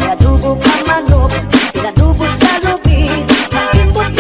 Kaya dubog ang manok, pinadubo sa lubi, ang imbot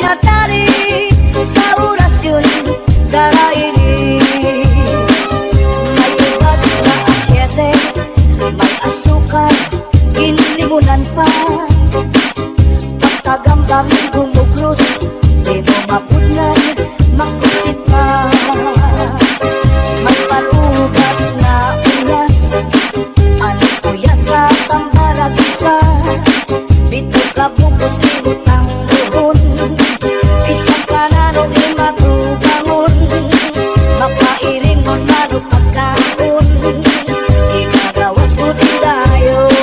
matari sa orasyon daraili. May iba't na asyete, may asukal, ginlimunan pa. Pagkagambang gumuglos, di mo mapudnan, makusit pa. May palugat na uyas, ano kuya sa tambaragisa. Dito ka bukos libutang luhon, isang kananong imatubangon. Makairing mo lalo pagkaon, ikagawas ko tindayon.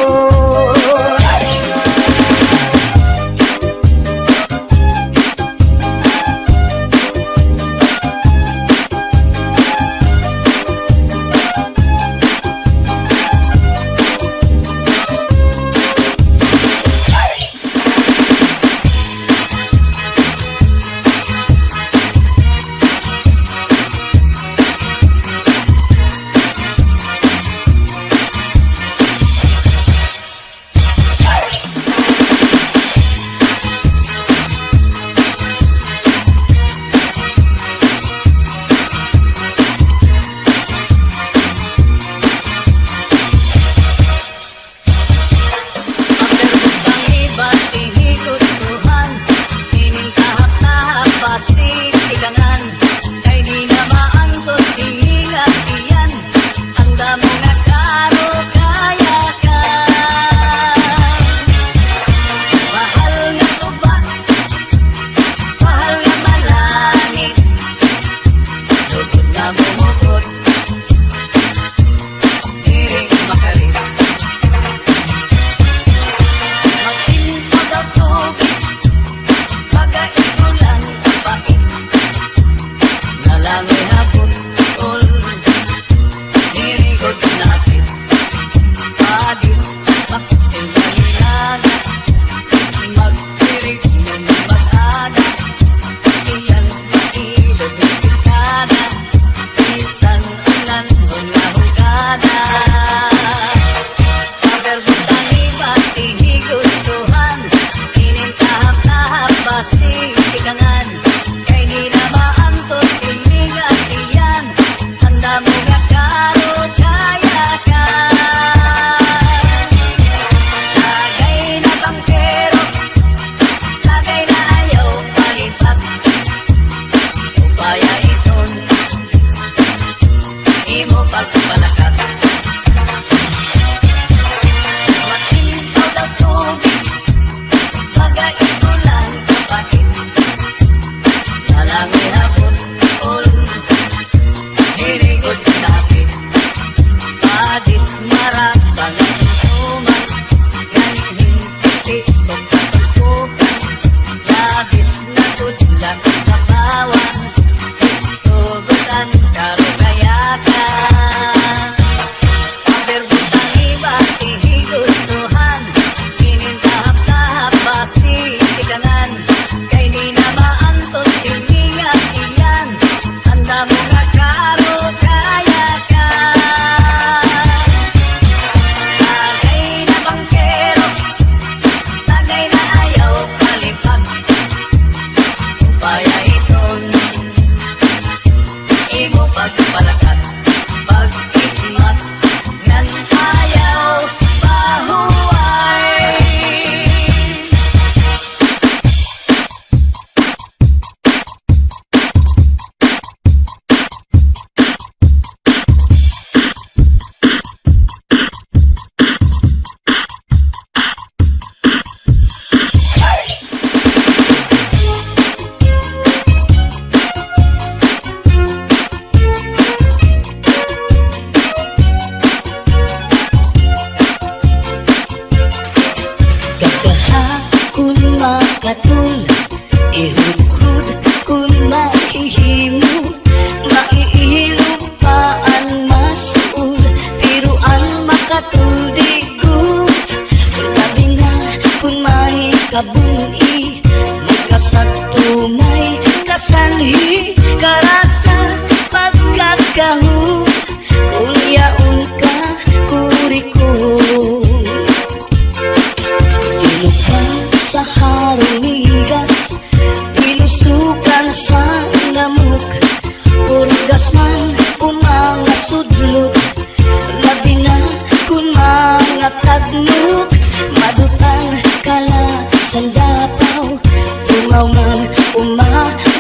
tagnog, madutang kala sandapaw, tungaw man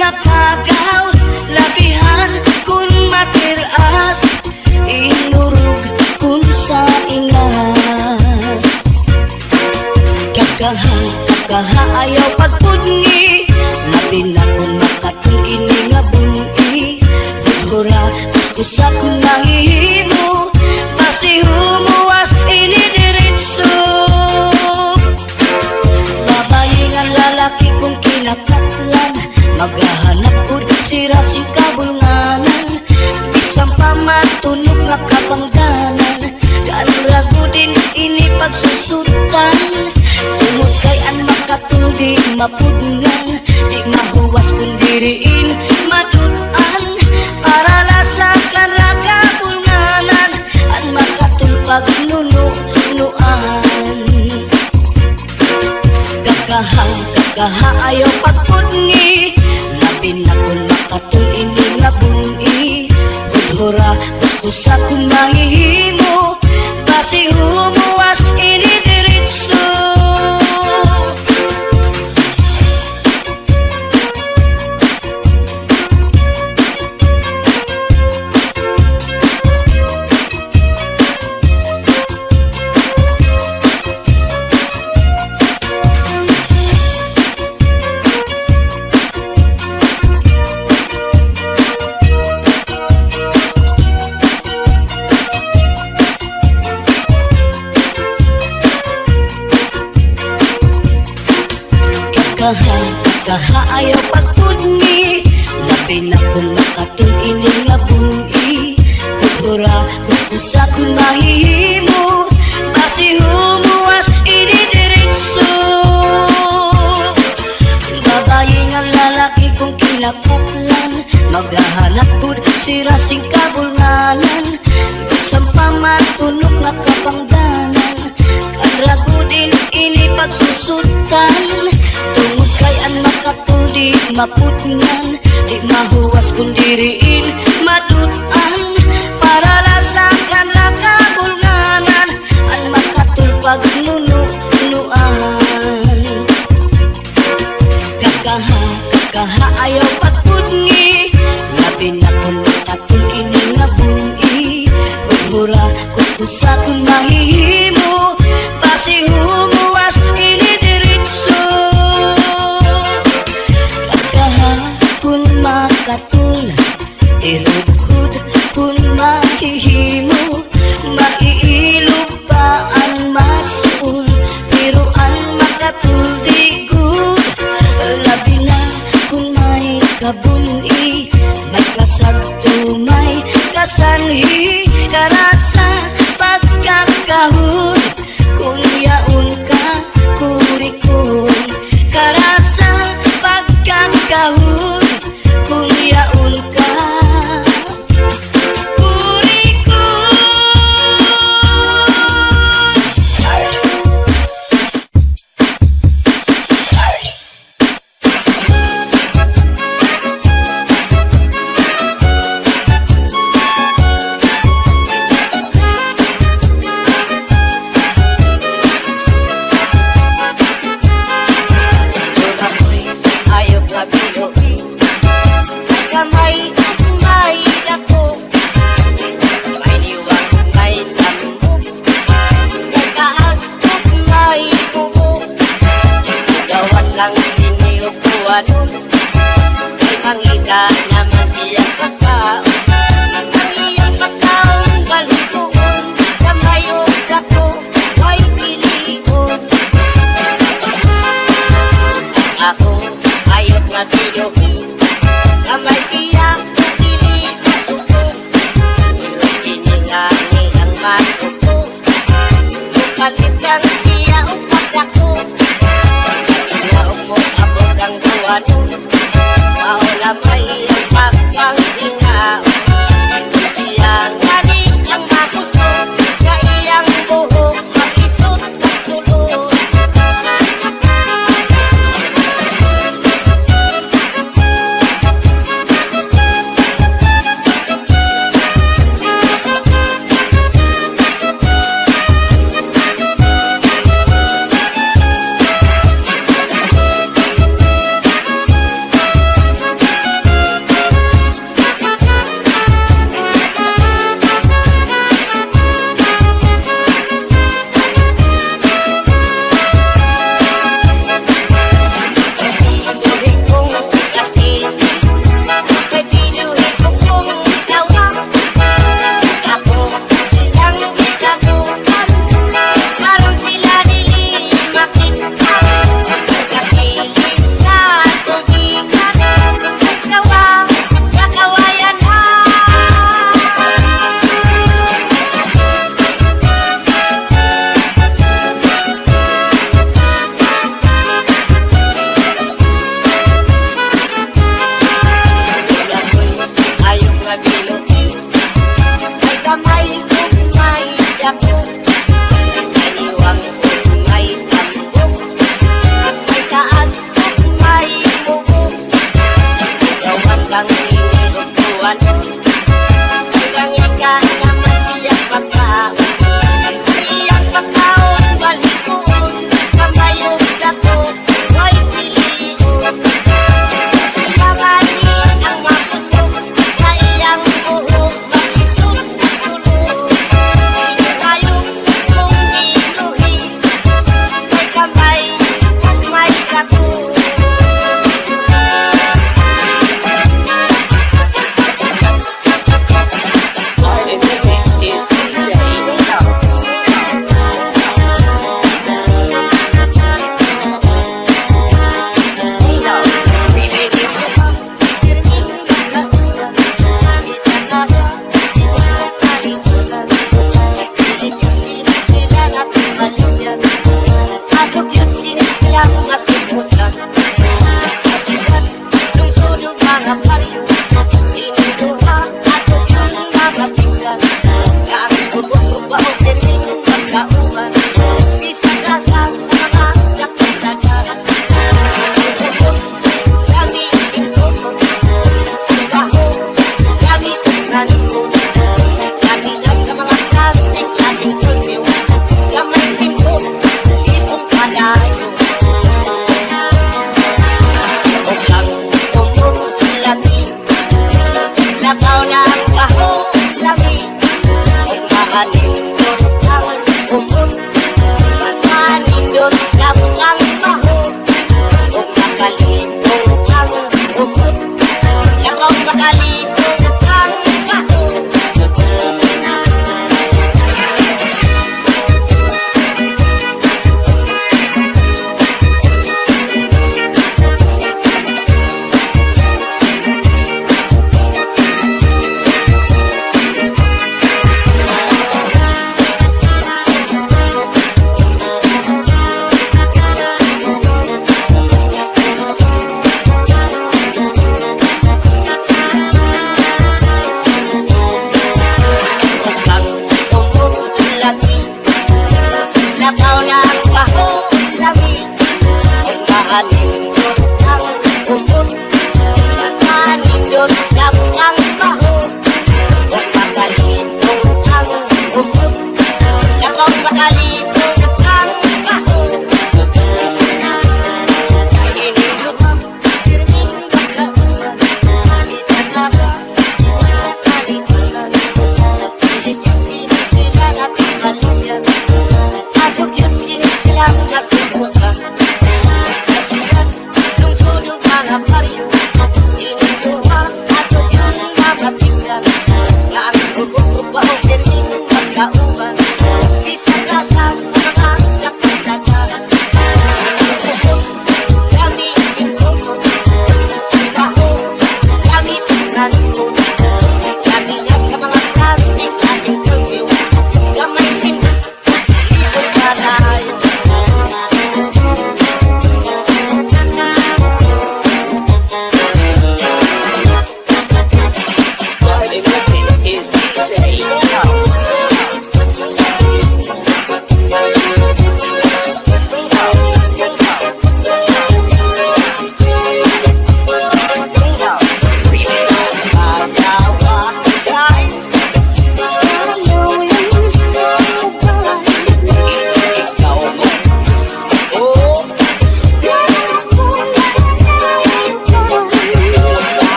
nga pagaw, labihan kun matiras, inurog kun sa ingas. Kakaha ayaw pagpudngi, labi na kun makatung ini nga bungi. Budhura kuskusa kun nahihimo, basi humuwas ini diritso. Babayi nga lalaki kung kinakatlan, maghahanap ud sira si kabulnganan, bisang pamatunog nga kabangdanan, kanrago din ini pagsusutan. Tungod kay an makatuldi mapudngan, di mahuwas kung diriin madutan, para lasa kanra kabulnganan, an makatulpag nunuan. Kakaha ayaw pagpudngi, labi na kung makatung ini nga bungi. Budhura kuskusa kung mahihimo, basi humuwas ini diritso. Kakaha ayaw pagpudngi, labi na kung makatung ini nga bungi. Budhura kuskusa kung mahihimo, basi humuwas ini diritso. Babayi nga lalaki kung kinakatlan, maghahanap ud sira sing kabulnganan, bisang pamatunog nga kapangdanan, kanrago din ini pagsusutan. Tungod kay an makatuldi mapudngan, di mahuwas kung diriin madutan, para lasa kanra kabulnganan, an makatulpag nunuan. Kakaha ayaw pagpudngi, labi na kung makatung ini nga bungi. Budhura kuskusa kung mahihimo, basi humuwas ini diritso. Kun makatul, irugod kun mahihimo, maiilupaan masul, piruan makatuldigod. Labi na kung may kabuni, may kasagto, may kasanhi, karasa pagkakahon, kung yaon ka kurikon, karasa pagkakahon, kung yaon ka kurikon. Ayaw nga binuhi, may kamay at may dako, may niwang may tambok, may taas at may bubok. Gawas lang diniupuan nun, may mangita naman siyang kakao. Ang iyang pagkaong balikuon, kamay o dako, may pilion. Ako ayaw nga binuhi, kamay siya pili masuko, tiningani ang masuko, bukalitan siya upat ako. Ilaw mo abot ang tuwanon, maulamay ang pagpanghingaw. Siya nga din ang makuso, sa iyang buhok makisot at sulod.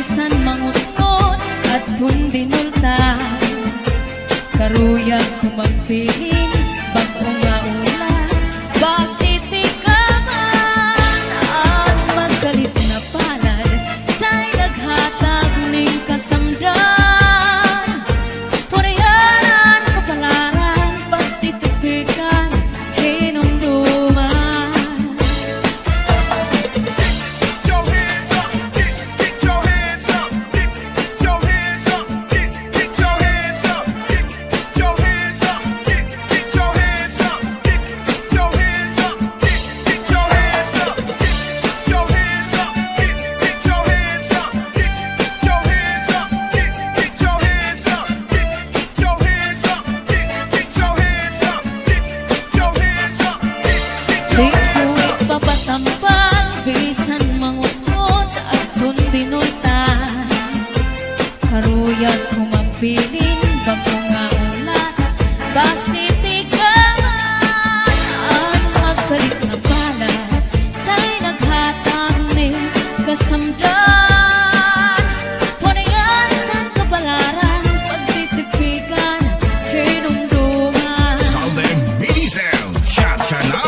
bisan mangunot at tundinulta. Karuyag kumagpiling bago nga ulan, basiti ka man at magkalit na palad sa'y naghatag ning kasamdan. Punayanan kapalaran pagtitipikan hinumduman. Get your hands up, get your hands up, get your hands up, get your hands up, get your hands up, get your hands up, get your hands up, get your hands up, get your hands up, get your hands up, get your hands up, get your hands up, get your hands up, get your hands up, get your hands up, Di ko ipapatambal bisan mangunot at tundinulta. Karuyag kumagpiling bago nga ulan, basiti ka man at magkalit na palad sa'y naghatag ning kasamdan. Punayan sa kapalaran pagtitipikan hinumduman. Southern Mini Sound, Cha-Cha na.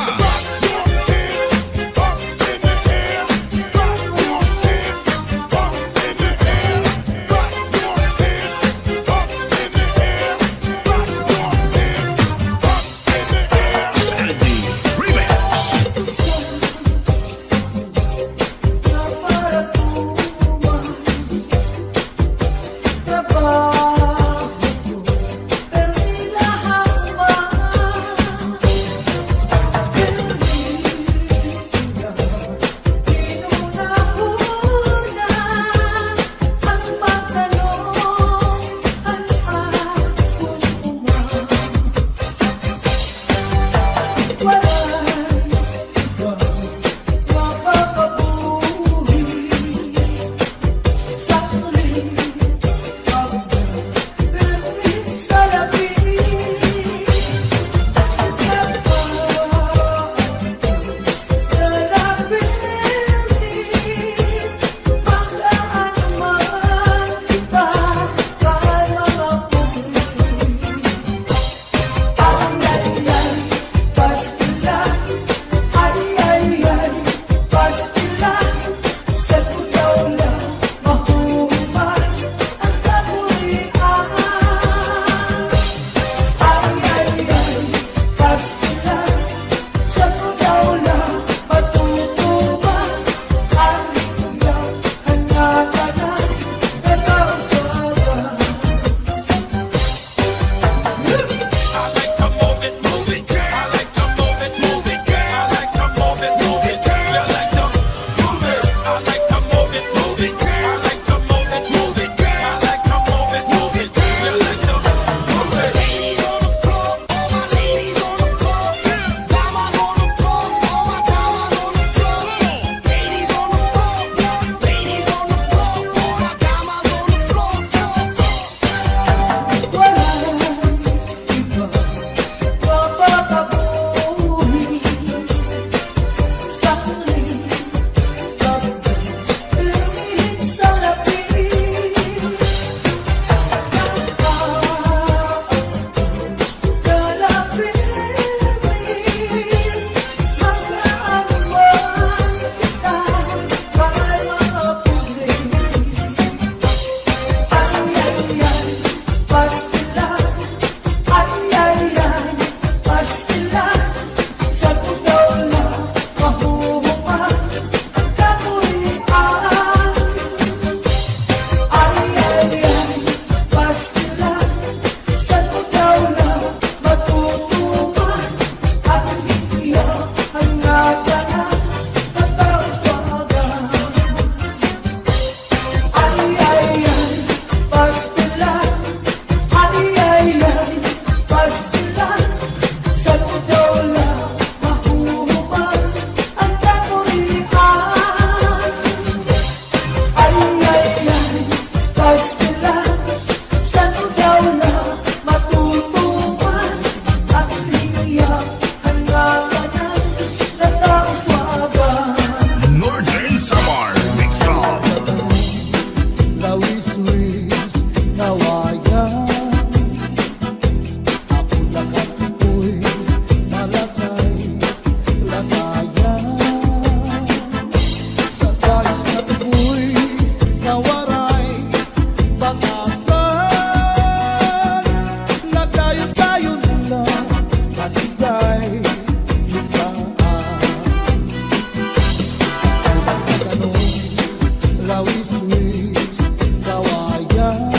kawiswis, kawayan.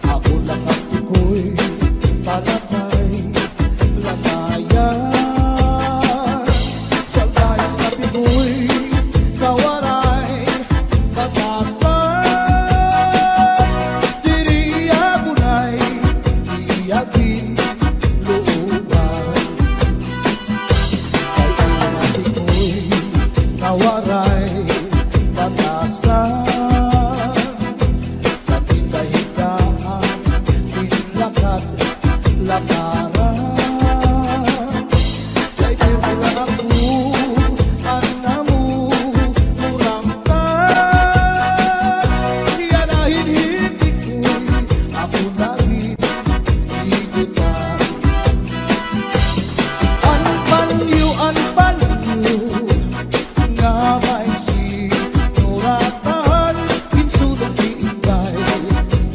Ako lang ang iko'y palagay, lagayan. Sa guys na piko'y kawaray, batasan. Diri ako na'y iyakin looban. Kay ang piko'y kawaray, batasan. Natindahigaan, tinlakad, lakaran. Kay tira ako, anamu, murangkan. Iyanahin hindi ko'y ako naging higutan. Anpanyo, nga may sinuratan. Kinsulong tingkay,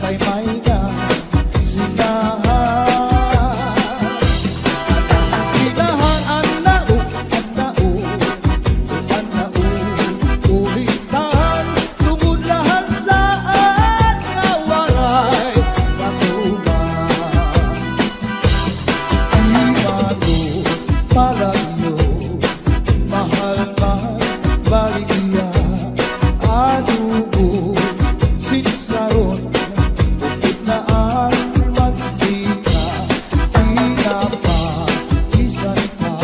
kay may na sinahan. Sinahan, anao, ulitan. Tumulahan saan nga waray katuman. Imano palagyo, mahal baligya. Anubo sinsaron, bukod na ang magdika. Pinapakisan ka,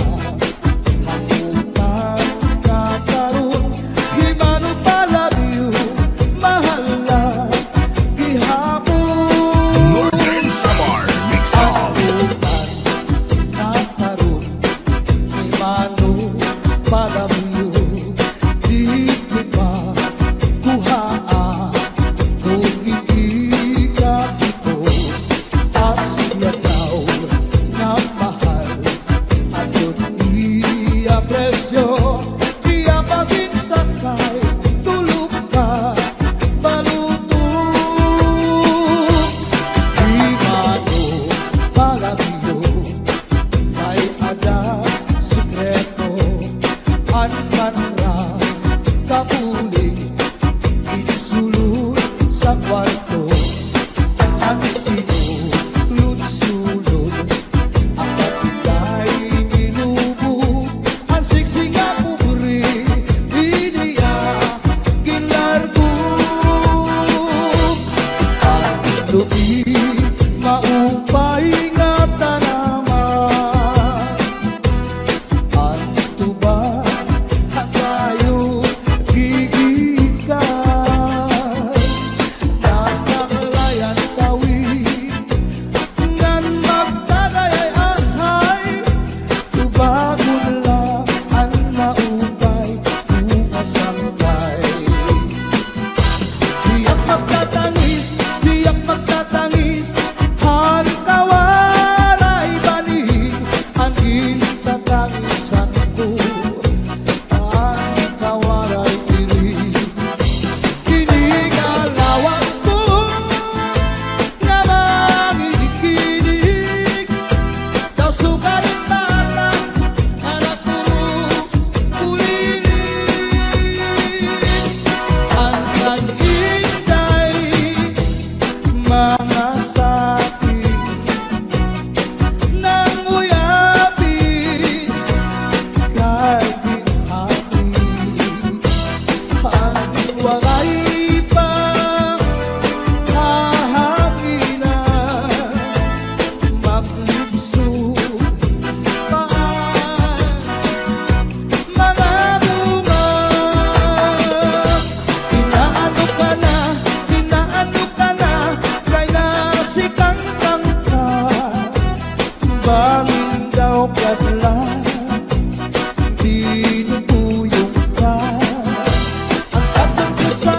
hangutan ka karon. Imano palagyo, mahal na gihapon. Northern Samar Mix Up. Hangutan ka karon, imano palagyo. Di ko pa kuhaan kung iigat ito. Asya daw na mahal at yun i-apresyo. Iya maging sakay, tulog ka, balutog. Imano palagyo, may ada sikreto. Anmanra kapuling, insulod sa kwarto. Ang sinulod-sulod, ang katigay nilubog. Ang siksing nga pupuri, iniya ginlargog. Ang lupi, maupay nga tanaman. Ang tuba, hatayo, gigikan. Nasa layan tawid, ngan magtagay ahay. Tubagon lang ang maupay, umasanggay. Diyak magtatangis, han kawaray balik. Ang intatangisan ko, ang kawaray diri. Kinigalawas ko, nga mangikinig. Daw sukarin bata, anak ko ulitin. Ang kag-intay, mga sakit nang uyapin, kay ginhapi. Ang waray pa hahanginan, maglubso paan, mga bunga. Inaano ka na, kay nasikang ka. Bangin daw kadlan, tinutuyong ka. Ang sakit ko sa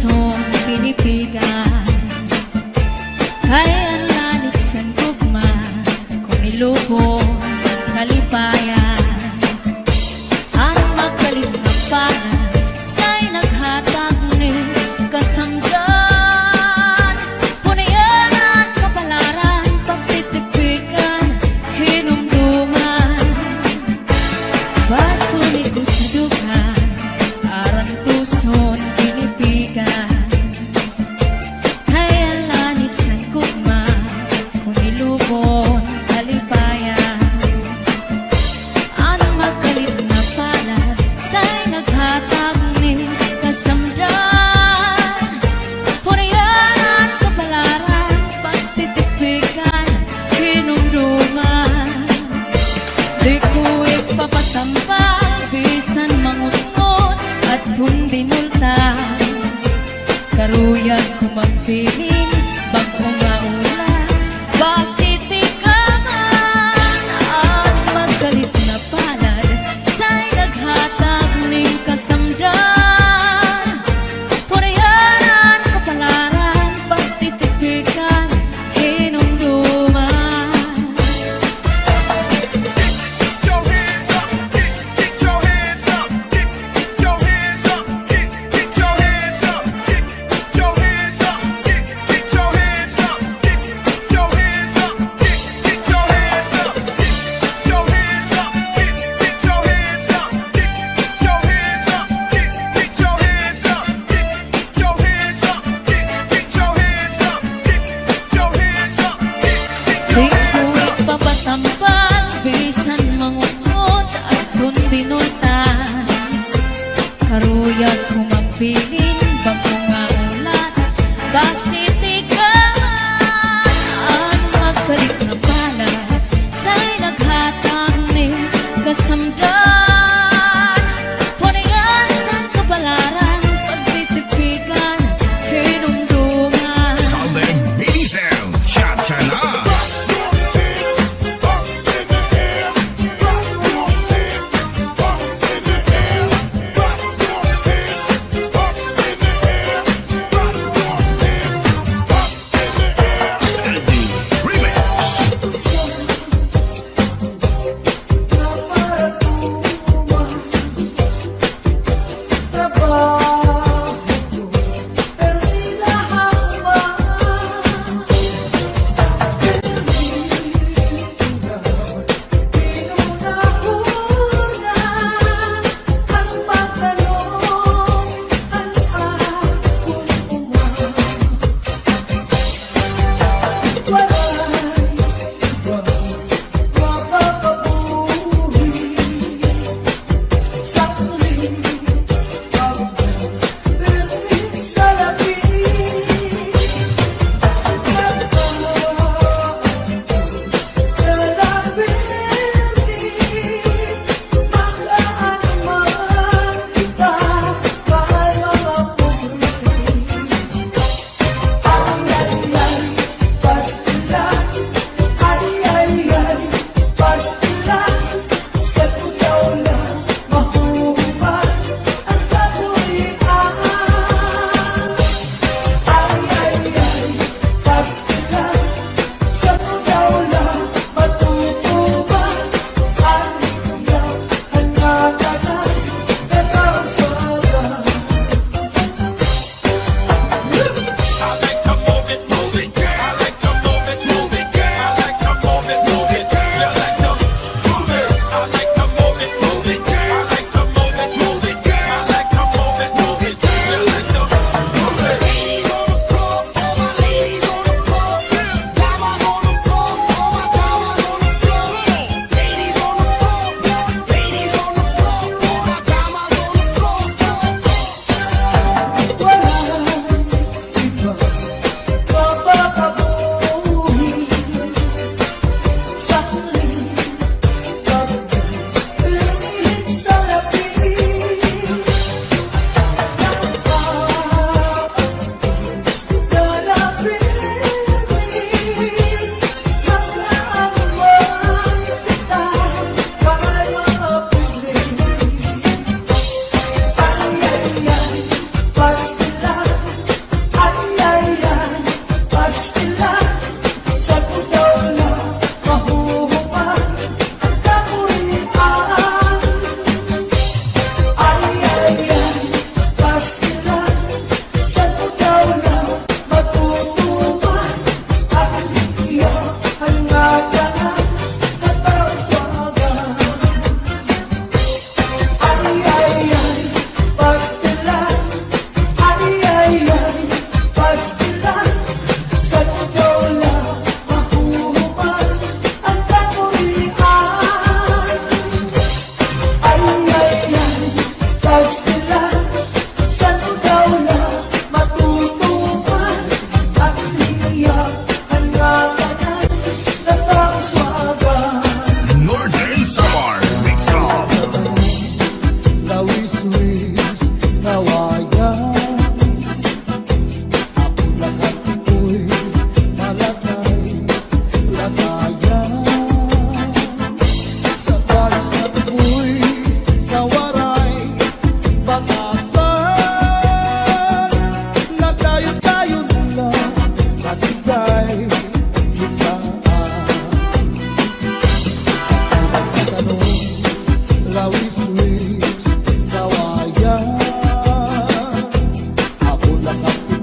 tusong pinipigan. Kaya ang lanit sa gugma, kung iluko kalipayan. Ang magkalimhapan sa'y naghatag ni kasamdan. Punayan kapalaran, pagtitipikan, hinumduman. Basuli ko sa dugan, aran tuson pinipigan.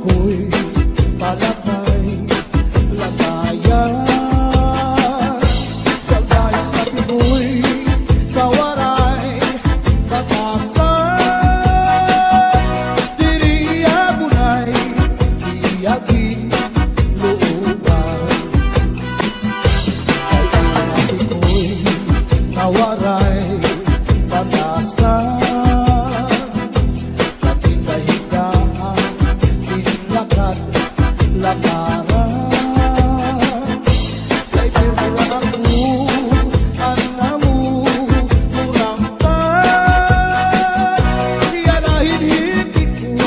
ako'y palakay, lagayan. Sa dais na pinoy, kawaray, batasan. Diriya bunay, iyagin, looban. Ay ang ako'y kawaray, batasan. Katindahigaan, tinlakat, lakaran. Kay pirmi lang ako, anamu, murampan. Iyanahin hindi ko'y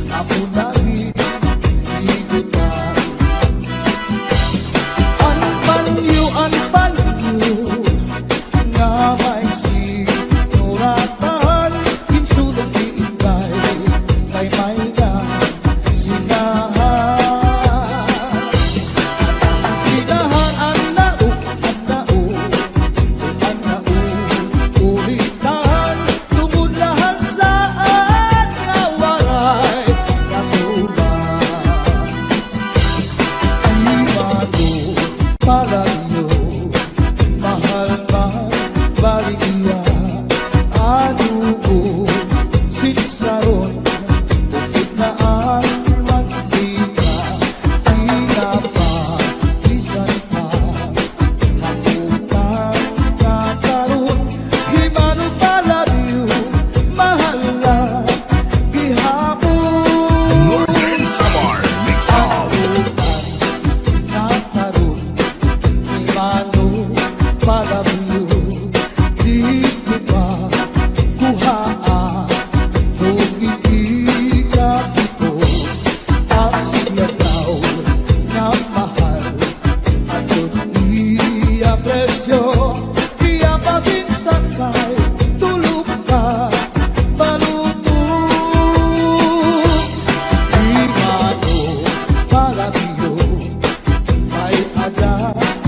ako naging higutan. Anpanyo nga may sinuratan. Kinsulong diintay kay may na sinahan. Sinahan ang nao, ulitan. Tumulahan saan na waray katulan. Imado palayo, mahal baligya, anubo, sinsaron, bukid na ang mantika, pinapagisan pa, hakutan kakaroon, himano palayo, mahal na gihapon. Northern Samar Mix Up. Nakaroon, himano palayo, di ko ba kuhaan, kung hindi ka ito, asyataw na mahal, atot iya presyo, iya pabinsan kay tulog ka, balubog. Himano palayo, may ada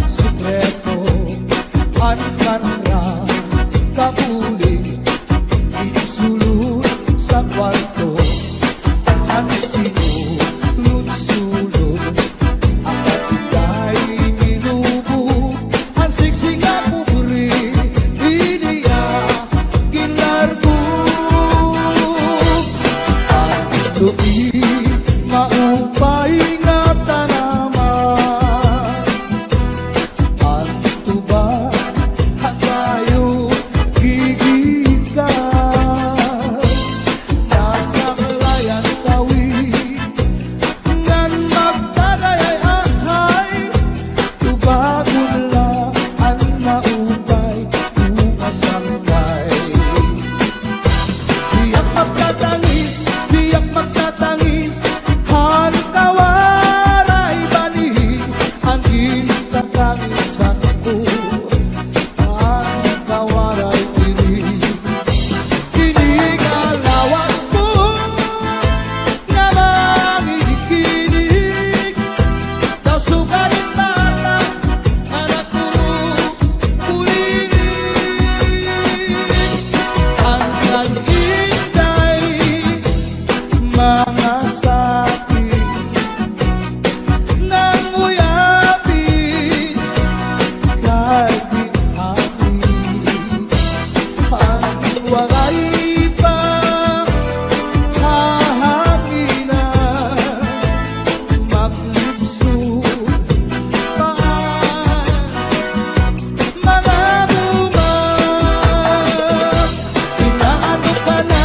sikreto, ankanra kapuling, insulot sa kwarto, ang sinulot-sulot, ang katigay ninubo, ang siksing na pupuri, iniya ginlargo. Ang tuwi maupay nga tanaman, ang tuba hatayo gigikan. Nasa kalayan tawid, ngan magtagayay ahay, tubagon lang ang maupay, umasangkay. Diyak magtatangis, han kawaray bani, ang gintatangisan ko, ang kawaray diri. Kinigalawas ko, nga mangikinig, daw sugaling bata, anak ko, kulinig. Ang nag-intay, mga sakit, nang uyapin, kahit di amin. Ang wagay pa hahanginan, maglibsod paan, mga buman. Inaano ka na,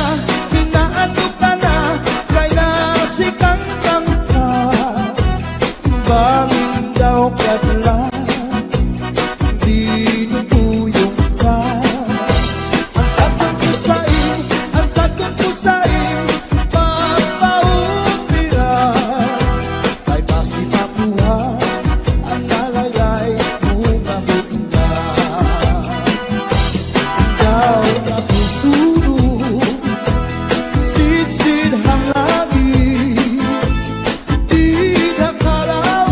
kay nasikang ka, bangin daw kadla, di nubuyong ka. Ang sakot ko sa'yo, papaupiran, ay basi makuha, ang nalalay mo na. Ikaw na susunod, sidsid hang langit, di nakalaw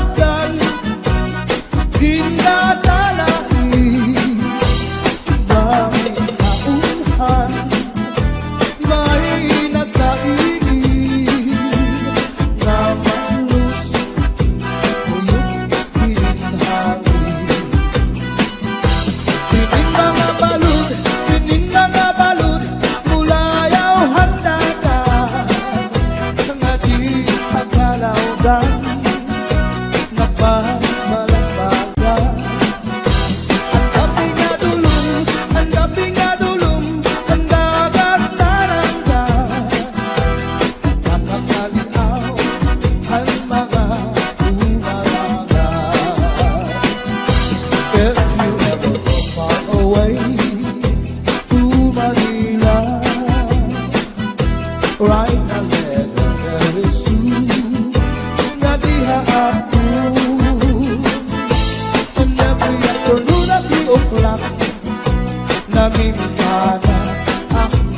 minamintana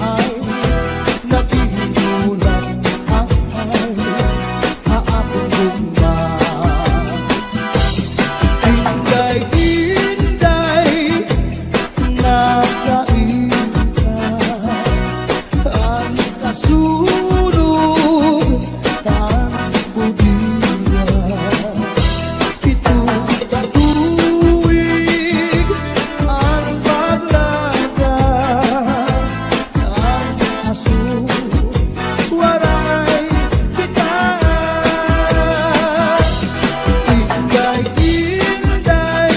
ay naghihinulang ay haabong ba Inday-inday nakain ka ang kasulog ang budiya itong katuwig ang paglaga ang aswaray kita Inday-inday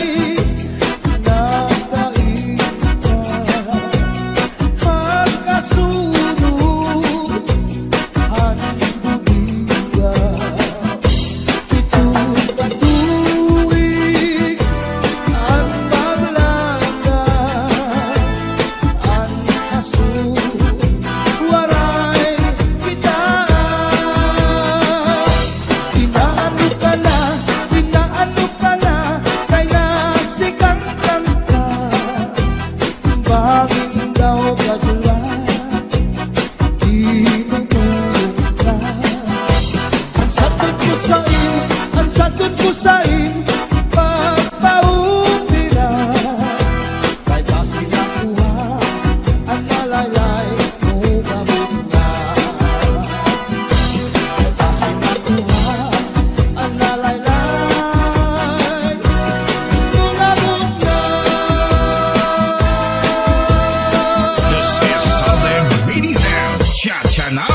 nakain ka ang kasulog ang budiya itong katuwig ang paglaga ang aswaray kita Inaano ka na kay nasikang kanta Baging daw kadula di matulog ka Ang sagot ko sa'yo pagpaupira Kay basi nakuha ang nalaylay mo gamot na Basi nakuha ang nalaylay mo gamot na This is Salem Minizem Chachana.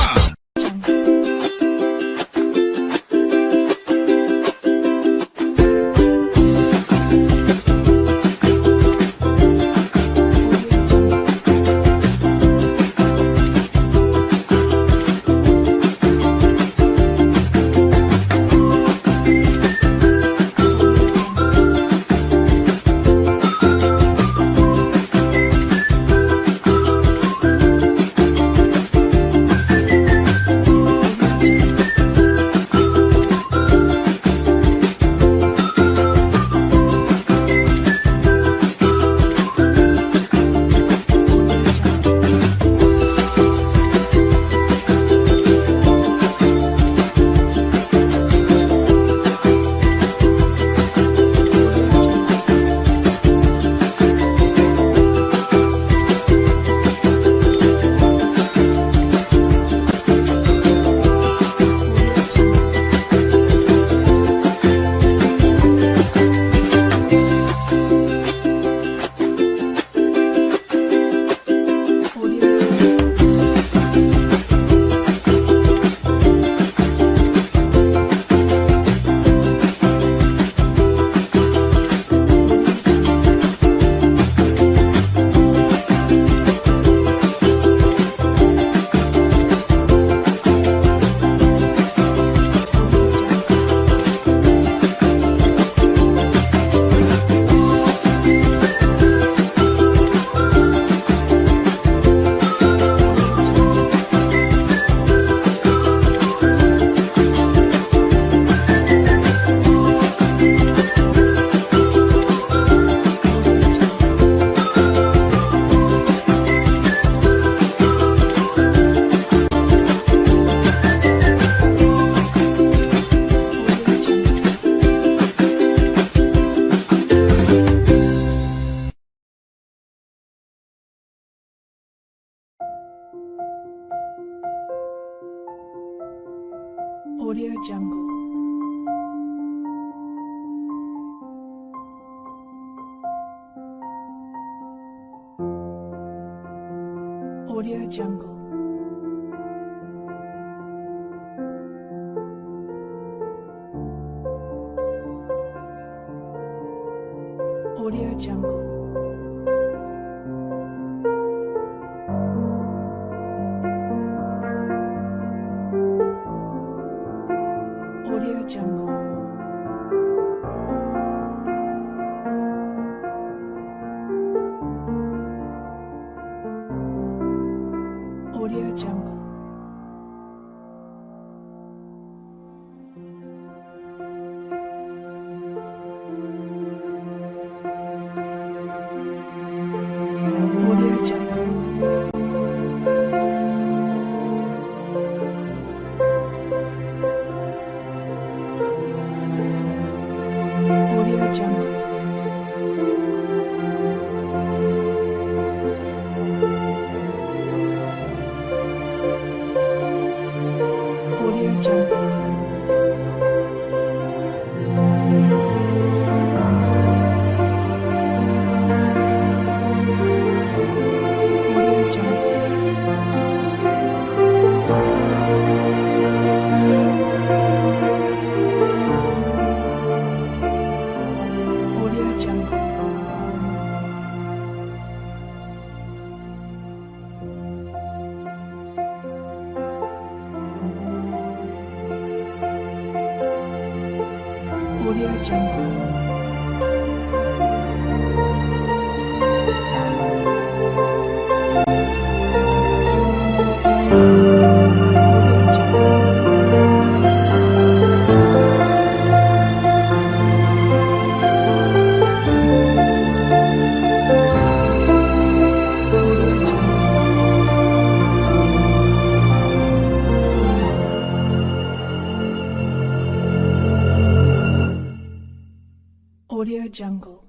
Audio Jungle. Audio Jungle. Audio Jungle. Audio Jungle. Audio Jungle. Audio Jungle. Audio Jungle. Audio Jungle. Audio Jungle. Audio Jungle. Audio Jungle.